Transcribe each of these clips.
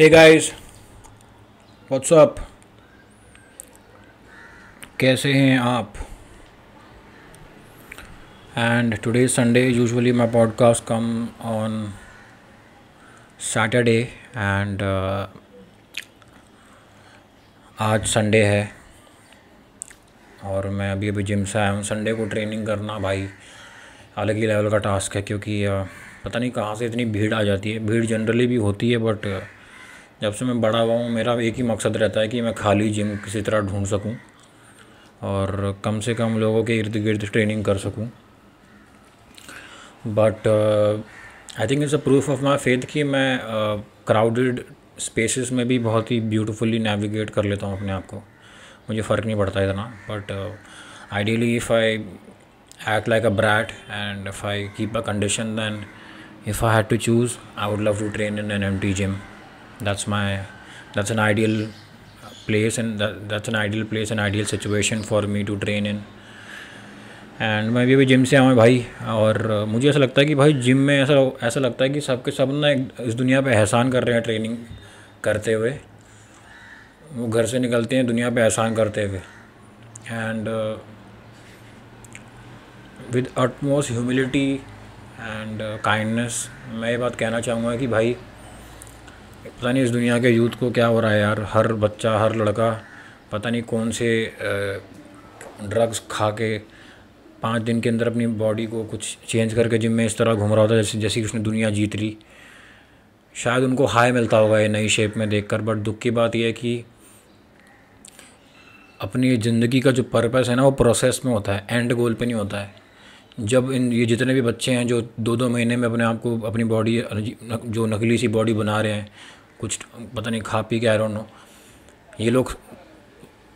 Hey guys, what's up? कैसे हैं आप? And today is Sunday. Usually my podcast come on Saturday and आज Sunday है और मैं अभी अभी जिम से आया हूँ। संडे को ट्रेनिंग करना भाई अलग ही लेवल का टास्क है क्योंकि पता नहीं कहाँ से इतनी भीड़ आ जाती है। भीड़ जनरली भी होती है बट जब से मैं बड़ा हुआ हूँ मेरा एक ही मकसद रहता है कि मैं खाली जिम किसी तरह ढूंढ सकूँ और कम से कम लोगों के इर्द गिर्द ट्रेनिंग कर सकूं। But I think it's a proof of my faith कि मैं क्राउडेड स्पेसेस में भी बहुत ही ब्यूटीफुली नेविगेट कर लेता हूं अपने आप को। मुझे फ़र्क नहीं पड़ता इतना। But ideally if I act like a brat and if I keep a condition then if I had to choose I would love to train in an empty gym. That's an ideal place and that's an ideal place and ideal situation for me to train in। And मैं भी अभी gym से आया हूँ भाई और मुझे ऐसा लगता है कि भाई जिम में ऐसा लगता है कि सबके सब ना इस दुनिया पे एहसान कर रहे हैं ट्रेनिंग करते हुए। वो घर से निकलते हैं दुनिया पे एहसान करते हुए and with utmost humility and kindness मैं ये बात कहना चाहूँगा कि भाई पता नहीं इस दुनिया के यूथ को क्या हो रहा है यार। हर बच्चा हर लड़का पता नहीं कौन से ड्रग्स खा के 5 दिन के अंदर अपनी बॉडी को कुछ चेंज करके जिम में इस तरह घूम रहा होता है जैसे कि उसने दुनिया जीत ली। शायद उनको हाई मिलता होगा ये नई शेप में देखकर। बट दुख की बात यह है कि अपनी ज़िंदगी का जो पर्पस है ना वो प्रोसेस में होता है, एंड गोल पे नहीं होता है। जब ये जितने भी बच्चे हैं जो 2-2 महीने में अपने आप को अपनी बॉडी जो नकली सी बॉडी बना रहे हैं कुछ पता नहीं खा पी के आई डोंट नो, ये लोग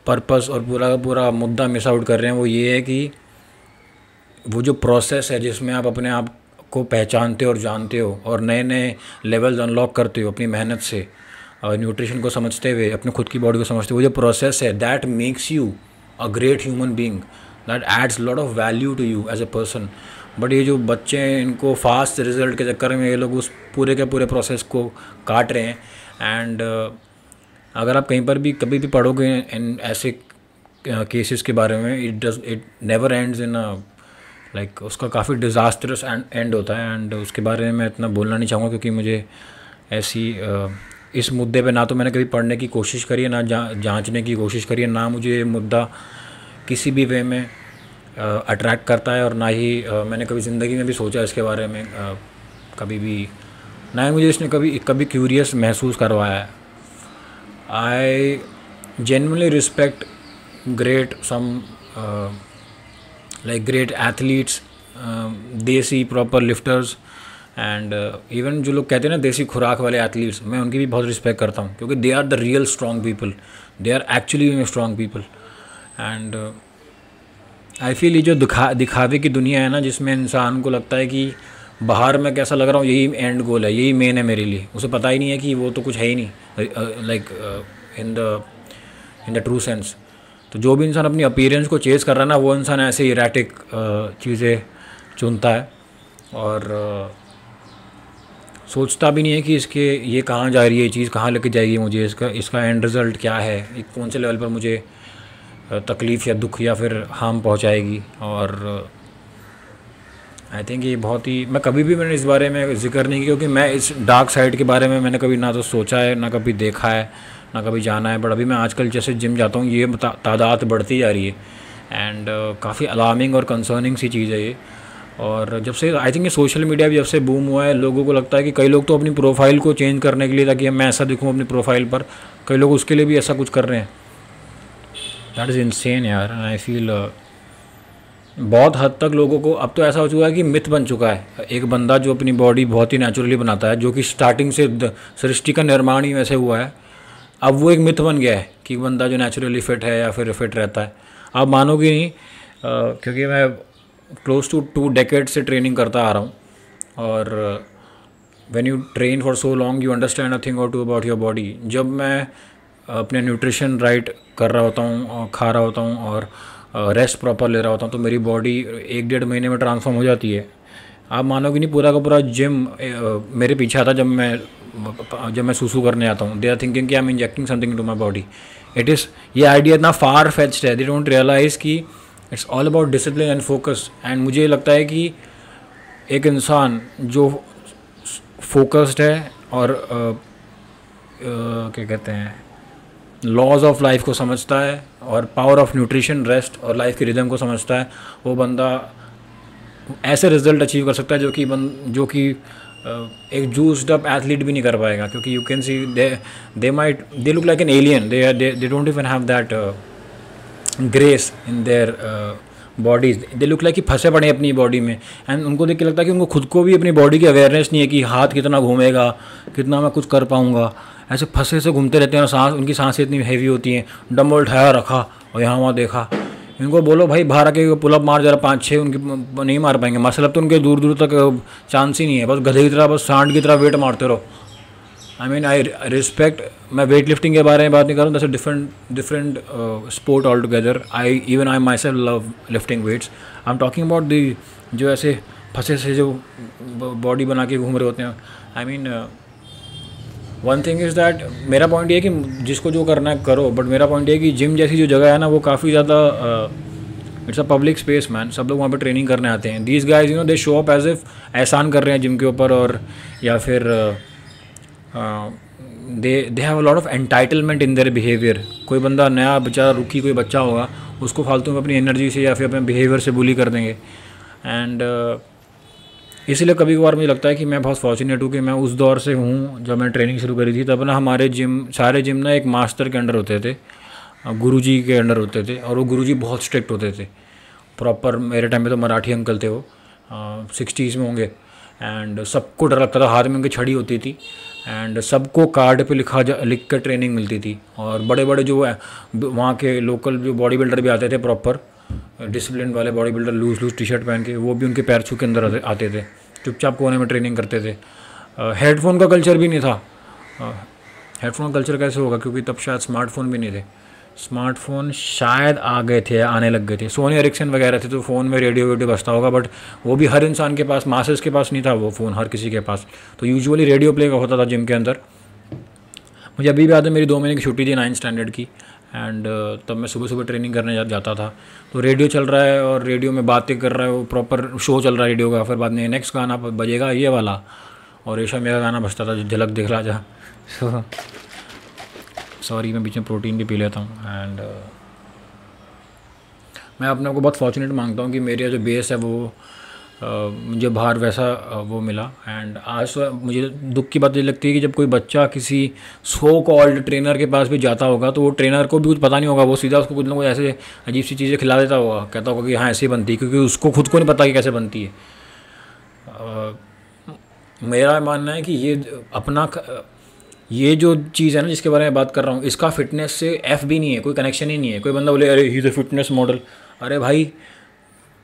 पर्पस और पूरा का पूरा मुद्दा मिस आउट कर रहे हैं। वो ये है कि वो जो प्रोसेस है जिसमें आप अपने आप को पहचानते हो और जानते हो और नए नए लेवल्स अनलॉक करते हो अपनी मेहनत से और न्यूट्रिशन को समझते हुए अपने खुद की बॉडी को समझते हुए, वो जो प्रोसेस है that makes you a great human being, that adds lot of value to you as a person. But ये जो बच्चे हैं इनको फास्ट रिजल्ट के चक्कर में ये लोग उस पूरे के पूरे प्रोसेस को काट रहे हैं। एंड अगर आप कहीं पर भी कभी भी पढ़ोगे इन ऐसे केसेस के बारे में it never ends in like उसका काफ़ी डिज़ास्टरस एंड होता है। एंड उसके बारे में मैं इतना बोलना नहीं चाहूँगा क्योंकि मुझे ऐसी इस मुद्दे पे ना तो मैंने कभी पढ़ने की कोशिश करी है ना जांचने की कोशिश करी है, ना मुझे ये मुद्दा किसी भी वे में अट्रैक्ट करता है और ना ही मैंने कभी ज़िंदगी में भी सोचा इसके बारे में कभी भी, ना ही मुझे इसने कभी क्यूरियस महसूस करवाया है। I genuinely respect great some like great athletes, desi proper lifters and even जो लोग कहते हैं ना देसी खुराक वाले एथलीट्स, मैं उनकी भी बहुत रिस्पेक्ट करता हूँ क्योंकि they are the real strong people, they are actually strong people. And I feel ये जो दिखावे की दुनिया है ना जिसमें इंसान को लगता है कि बाहर मैं कैसा लग रहा हूँ यही एंड गोल है, यही मेन है मेरे लिए, उसे पता ही नहीं है कि वो तो कुछ है ही नहीं like in the true sense. तो जो भी इंसान अपनी अपीयरेंस को चेज़ कर रहा है ना वो इंसान ऐसे इरेटिक चीज़ें चुनता है और सोचता भी नहीं है कि इसके ये कहाँ जा रही है, ये चीज़ कहाँ लेके जाएगी मुझे, इसका एंड रिज़ल्ट क्या है, कौन से लेवल पर मुझे तकलीफ़ या दुख या फिर हार्म पहुँचाएगी। और आई थिंक ये बहुत ही मैं कभी भी मैंने इस बारे में ज़िक्र नहीं किया क्योंकि मैं इस डार्क साइड के बारे में मैंने कभी ना तो सोचा है ना कभी देखा है ना कभी जाना है। बट अभी मैं आजकल जैसे जिम जाता हूँ ये तादाद बढ़ती जा रही है एंड काफ़ी अलार्मिंग और कंसर्निंग सी चीज़ है ये। और जब से आई थिंक ये सोशल मीडिया भी जब से बूम हुआ है लोगों को लगता है कि कई लोग तो अपनी प्रोफाइल को चेंज करने के लिए ताकि मैं ऐसा दिखूँ अपनी प्रोफाइल पर, कई लोग उसके लिए भी ऐसा कुछ कर रहे हैं। दैट इज़ इनसेन यार। आई फील बहुत हद तक लोगों को अब तो ऐसा हो चुका है कि मिथ बन चुका है एक बंदा जो अपनी बॉडी बहुत ही नेचुरली बनाता है, जो कि स्टार्टिंग से सृष्टि का निर्माण ही वैसे हुआ है, अब वो एक मिथ बन गया है कि बंदा जो नेचुरली फिट है या फिर फिट रहता है। आप मानोगे नहीं क्योंकि मैं क्लोज टू 2 डेकेड से ट्रेनिंग करता आ रहा हूँ और when you train for so long you understand a thing और टू अबाउट योर बॉडी। जब मैं अपने न्यूट्रिशन राइट कर रहा होता हूँ और खा रहा होता हूँ और रेस्ट प्रॉपर ले रहा होता हूँ तो मेरी बॉडी 1-1.5 महीने में ट्रांसफॉर्म हो जाती है। आप मानोगे नहीं पूरा का पूरा जिम मेरे पीछे आता जब मैं जब मैं सूसू करने आता हूँ, दे आर थिंकिंग कि I am injecting something to my body. It is, ये आइडिया इतना फार फेच्ड है, दे डोंट रियलाइज़ कि it's all about discipline and focus. And मुझे लगता है कि एक इंसान जो फोकस्ड है और क्या कहते हैं, लॉज ऑफ लाइफ को समझता है और पावर ऑफ न्यूट्रिशन, रेस्ट और लाइफ की रिदम को समझता है, वो बंदा ऐसे रिजल्ट अचीव कर सकता है जो कि एक जूस्ड अप एथलीट भी नहीं कर पाएगा। क्योंकि you can see they look like an alien, they don't even have that grace in their bodies, they look like कि फंसे पड़े अपनी बॉडी में। एंड उनको देख के लगता है कि उनको खुद को भी अपनी बॉडी की अवेयरनेस नहीं है कि हाथ कितना घूमेगा, कितना मैं कुछ कर पाऊँगा। ऐसे फंसे से घूमते रहते हैं और सांस, उनकी सांसें इतनी हैवी होती हैं, डंबल उठाया रखा और यहाँ वहाँ देखा। इनको बोलो भाई बाहर आके पुलअप मार जरा 5-6, उनकी नहीं मार पाएंगे। मसलब तो उनके दूर दूर तक चांस ही नहीं है, बस गधे की तरह, बस सांड की तरह वेट मारते रहो। आई मीन आई रिस्पेक्ट, मैं वेट लिफ्टिंग के बारे में बात नहीं कर रहा हूँ, that's different sport all together. I myself love lifting weights. I am talking about the जो ऐसे फंसे से जो बॉडी बना के घूम रहे होते हैं। I mean one thing is that, मेरा पॉइंट ये है कि जिसको जो करना है करो, बट मेरा पॉइंट ये है कि जिम जैसी जो जगह है ना, वो काफ़ी ज़्यादा it's a public space man, सब लोग वहाँ पे ट्रेनिंग करने आते हैं। These guys you know they show up as if एहसान कर रहे हैं जिम के ऊपर, और या फिर they have a lot of entitlement in their behaviour. कोई बंदा नया बेचारा रुकी कोई बच्चा होगा, उसको फालतू में अपनी एनर्जी से या फिर अपने बिहेवियर से बुली कर देंगे। एंड इसीलिए कभी कभार मुझे लगता है कि मैं बहुत फॉर्चुनेट हूँ कि मैं उस दौर से हूँ जब मैंने ट्रेनिंग शुरू करी थी। तब ना हमारे सारे जिम ना एक मास्टर के अंडर होते थे, गुरुजी के अंडर होते थे, और वो गुरुजी बहुत स्ट्रिक्ट होते थे प्रॉपर। मेरे टाइम में तो मराठी अंकल थे, वो 60s में होंगे। एंड सबको डर लगता था, हाथ में उनकी छड़ी होती थी, एंड सबको कार्ड पे लिख कर ट्रेनिंग मिलती थी। और बड़े बड़े जो वहाँ के लोकल जो बॉडी बिल्डर भी आते थे, प्रॉपर डिसिप्लिन वाले bodybuilder, loose T shirt पहन के, वो भी उनके पैर छू के अंदर आते थे, चुपचाप कोने में ट्रेनिंग करते थे। हेडफोन का कल्चर भी नहीं था। हेडफोन का कल्चर कैसे होगा, क्योंकि तब शायद स्मार्टफोन भी नहीं थे। स्मार्टफोन शायद आ गए थे, आने लग गए थे, सोनी एरिक्सन वगैरह थे, तो फ़ोन में रेडियो वेडियो बजता होगा, बट वो भी हर इंसान के पास, मासेस के पास नहीं था वो फ़ोन, हर किसी के पास। तो यूजुअली रेडियो प्ले का होता था जिम के अंदर। मुझे अभी भी याद है, मेरी 2 महीने की छुट्टी थी 9th स्टैंडर्ड की, एंड तब मैं सुबह सुबह ट्रेनिंग करने जाता था। तो रेडियो चल रहा है और रेडियो में बातें कर रहा है, वो प्रॉपर शो चल रहा है रेडियो का। फिर बाद में नेक्स्ट गाना बजेगा ये वाला, और ऐसा मेरा गाना बजता था, झलक दिखला जा। सॉरी, मैं बीच में प्रोटीन भी पी लेता हूँ। एंड मैं अपने को बहुत फॉर्चुनेट मानता हूँ कि मेरा जो बेस है वो मुझे बाहर वैसा वो मिला। एंड आज तो मुझे दुख की बात ये लगती है कि जब कोई बच्चा किसी सो कॉल्ड ट्रेनर के पास भी जाता होगा, तो वो ट्रेनर को भी कुछ पता नहीं होगा, वो सीधा उसको कुछ ना कुछ ऐसे अजीब सी चीज़ें खिला देता होगा, कहता होगा कि हाँ ऐसी बनती है, क्योंकि उसको खुद को नहीं पता कि कैसे बनती है। मेरा मानना है कि ये जो चीज़ है ना जिसके बारे में बात कर रहा हूँ, इसका फिटनेस से एफ भी नहीं है, कोई कनेक्शन ही नहीं है। कोई बंदा बोले अरे he is a fitness model, अरे भाई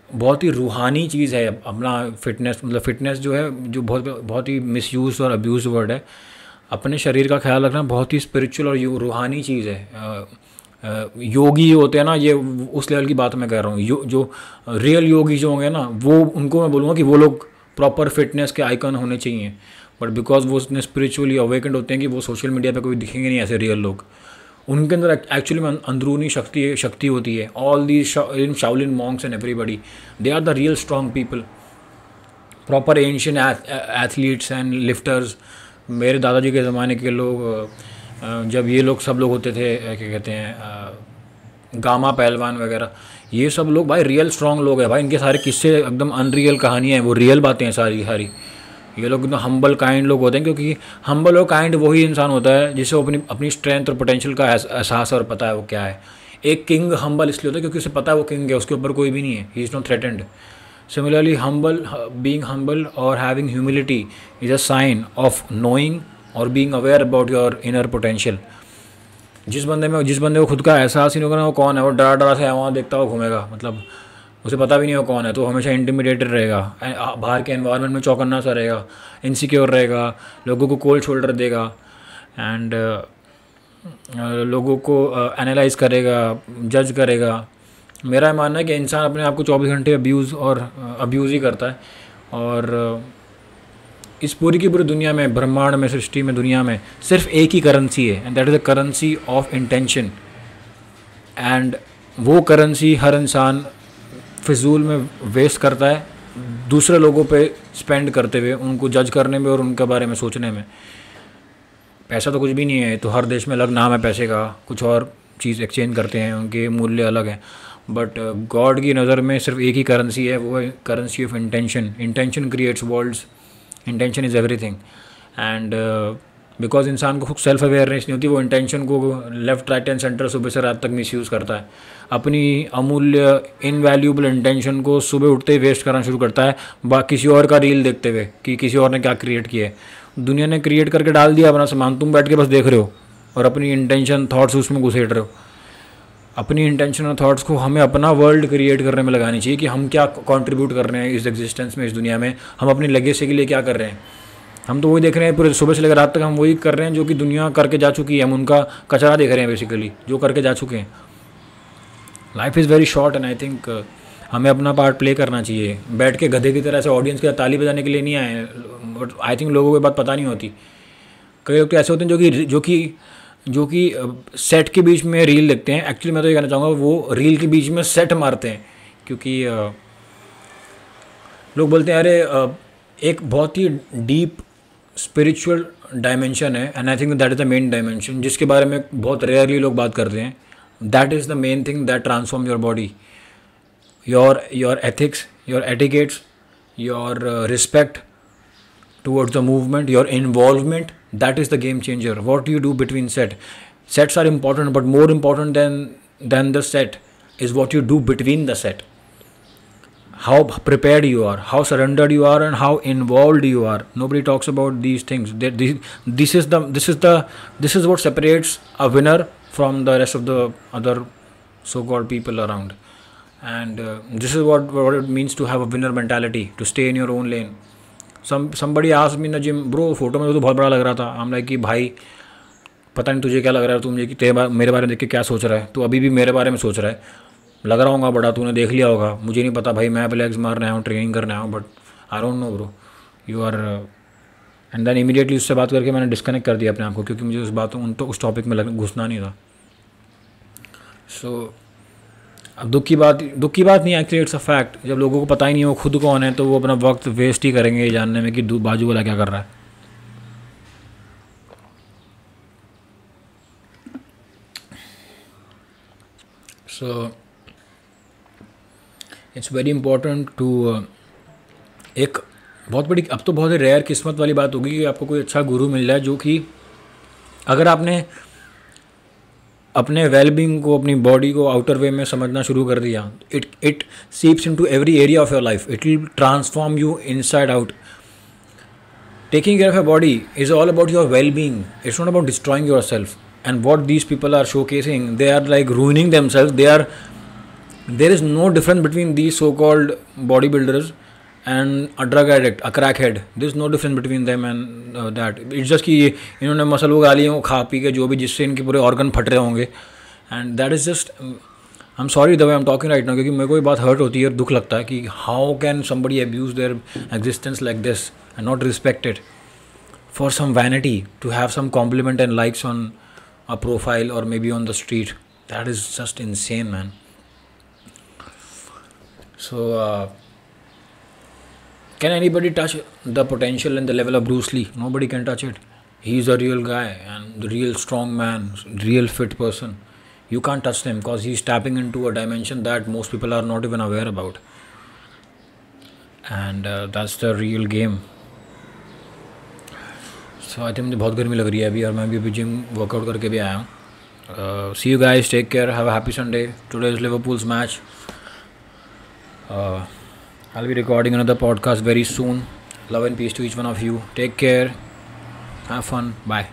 बहुत ही रूहानी चीज़ है अपना फिटनेस। मतलब फिटनेस जो है, जो बहुत ही मिसयूज और अब्यूज वर्ड है। अपने शरीर का ख्याल रखना बहुत ही स्पिरिचुअल और रूहानी चीज़ है। योगी होते हैं ना, ये उस लेवल की बात मैं कह रहा हूँ। जो रियल योगी जो होंगे ना, वो उनको मैं बोलूँगा कि वो लोग प्रॉपर फिटनेस के आइकन होने चाहिए। बट बिकॉज वो इतने स्पिरिचुअली अवेकेंड होते हैं कि वो सोशल मीडिया पे कोई दिखेंगे नहीं ऐसे रियल लोग। उनके अंदर एक्चुअली में अंदरूनी शक्ति होती है। All the Shaolin monks and everybody, they are the real strong people, proper ancient athletes and lifters. मेरे दादाजी के ज़माने के लोग, जब ये लोग सब लोग होते थे, क्या कहते हैं, गामा पहलवान वगैरह, ये सब लोग भाई रियल स्ट्रॉन्ग लोग हैं भाई। इनके सारे किस्से एकदम अनरियल कहानियाँ हैं, वो रियल बातें हैं सारी सारी। ये लोग एकदम हम्बल काइंड लोग होते हैं, क्योंकि हम्बल और काइंड वही इंसान होता है जिसे अपनी स्ट्रेंथ और पोटेंशियल का एहसास और पता है वो क्या है। एक किंग हम्बल इसलिए होता है क्योंकि उसे पता है वो किंग है, उसके ऊपर कोई भी नहीं है, he is not threatened. Similarly being humble और having humility is a sign of knowing और being aware about your inner potential. जिस बंदे को खुद का एहसास ही नहीं होगा ना, वो कौन है, वो डरा डरा से वहाँ देखता हुआ घूमेगा, मतलब उसे पता भी नहीं हो कौन है, तो हमेशा इंटिमिडेटेड रहेगा, बाहर के एनवायरनमेंट में चौकन्ना सा रहेगा, इनसिक्योर रहेगा, लोगों को कोल्ड शोल्डर देगा, एंड लोगों को एनालाइज करेगा, जज करेगा। मेरा मानना है कि इंसान अपने आप को 24 घंटे अब्यूज़ ही करता है। और इस पूरी की पूरी दुनिया में, ब्रह्मांड में, सृष्टि में, दुनिया में सिर्फ एक ही करेंसी है, and that is the currency of intention. And वो करेंसी हर इंसान फिजूल में वेस्ट करता है दूसरे लोगों पे स्पेंड करते हुए, उनको जज करने में और उनके बारे में सोचने में। पैसा तो कुछ भी नहीं है, तो हर देश में अलग नाम है पैसे का, कुछ और चीज़ एक्सचेंज करते हैं, उनके मूल्य अलग हैं। बट गॉड की नज़र में सिर्फ एक ही करेंसी है, वो है currency of intention. Intention creates worlds, intention is everything. And because इंसान को खुद सेल्फ अवेयरनेस नहीं होती, वो इंटेंशन को लेफ्ट, राइट एंड सेंटर सुबह से रात तक मिसयूज़ करता है। अपनी अमूल्य इनवैल्यूएबल इंटेंशन को सुबह उठते ही वेस्ट करना शुरू करता है किसी और का रील देखते हुए कि किसी और ने क्या क्रिएट किया है। दुनिया ने क्रिएट करके डाल दिया अपना सामान, तुम बैठ के बस देख रहे हो और अपनी इंटेंशन थॉट्स उसमें घुसेड़ रहे हो। अपनी इंटेंशन और थॉट्स को हमें अपना वर्ल्ड क्रिएट करने में लगानी चाहिए कि हम क्या कंट्रीब्यूट कर रहे हैं इस एग्जिस्टेंस में, इस दुनिया में, हम अपनी लेगेसी के लिए क्या कर रहे हैं। हम तो वही देख रहे हैं पूरे सुबह से लेकर रात तक, हम वही कर रहे हैं जो कि दुनिया करके जा चुकी है, हम उनका कचरा देख रहे हैं बेसिकली, जो करके जा चुके हैं। Life is very short and I think हमें अपना पार्ट प्ले करना चाहिए। बैठ के गधे की तरह से ऑडियंस के ताली बजाने के लिए नहीं आए, बट आई थिंक लोगों को ये बात पता नहीं होती। कई लोग तो ऐसे होते हैं जो कि सेट के बीच में रील देखते हैं। एक्चुअली मैं तो ये कहना चाहूँगा वो रील के बीच में सेट मारते हैं, क्योंकि लोग बोलते हैं अरे एक बहुत ही डीप स्पिरिचुअल डायमेंशन है, and I think that is the main dimension जिसके बारे में बहुत रेयरली लोग बात करते हैं। That is the main thing that transform your body, your ethics, your etiquettes, your respect towards the movement, your involvement. That is the game changer. What do you do between sets are important, but more important than the set is what you do between the set. How prepared you are, how surrendered you are, and how involved you are. Nobody talks about these things. This is what separates a winner from the rest of the other so-called people around. And this is what it means to have a winner mentality, to stay in your own lane. Somebody asked me in the gym, bro, photo में तो बहुत बड़ा लग रहा था। I'm like कि भाई पता नहीं तुझे क्या लग रहा है, तुम ये कि मेरे बारे में देख के क्या सोच रहा है, तू अभी भी मेरे बारे में सोच रहा है। लग रहा होगा बड़ा, तूने देख लिया होगा, मुझे नहीं पता भाई, मैं लेग्स मारने आया हूँ, ट्रेनिंग करने आया हूँ, but I don't know bro, you are. And then immediately उससे बात करके मैंने डिस्कनेक्ट कर दिया अपने आप को, क्योंकि मुझे उस टॉपिक में घुसना नहीं था। सो अब दुख की बात नहीं, एक्चुअली इट्स अ फैक्ट। जब लोगों को पता ही नहीं हो खुद कौन है, तो वो अपना वक्त वेस्ट ही करेंगे ये जानने में कि बाजू वाला क्या कर रहा है। So it's very important to एक बहुत बड़ी, अब तो बहुत ही रेयर किस्मत वाली बात होगी कि आपको कोई अच्छा गुरु मिल जाए, जो कि अगर आपने अपने वेलबींग को, अपनी बॉडी को आउटर वे में समझना शुरू कर दिया, it seeps into every area of your life, it will transform you inside out. Taking care of your body is all about your wellbeing, it's not about destroying yourself. And what these people are showcasing, they are like ruining themselves. There is no difference between these so called body builders and a drug addict, a crackhead. There is no difference between them and that. It's just कि इन्होंने muscle उगा लिए खा P के, जो भी, जिससे इनके पूरे ऑर्गन फट रहे होंगे। and that is just, I'm sorry the way I'm talking right now, क्योंकि मेरे को ये बात हर्ट होती है, दुख लगता है कि how can somebody abuse their existence like this and not respect it for some vanity, to have some compliment and likes on a profile or maybe on the street. That is just insane, man. So can anybody touch the potential and the level of Bruce Lee? Nobody can touch it. He's a real guy and the real strong man, real fit person. You can't touch him because he's tapping into a dimension that most people are not even aware about. And that's the real game. So I think मुझे बहुत गर्मी लग रही है अभी, और मैं भी अभी जिम वर्कआउट करके भी आया हूँ। See you guys, take care, have a happy Sunday. Today is Liverpool's match. I'll be recording another podcast very soon. Love and peace to each one of you. Take care. Have fun. Bye.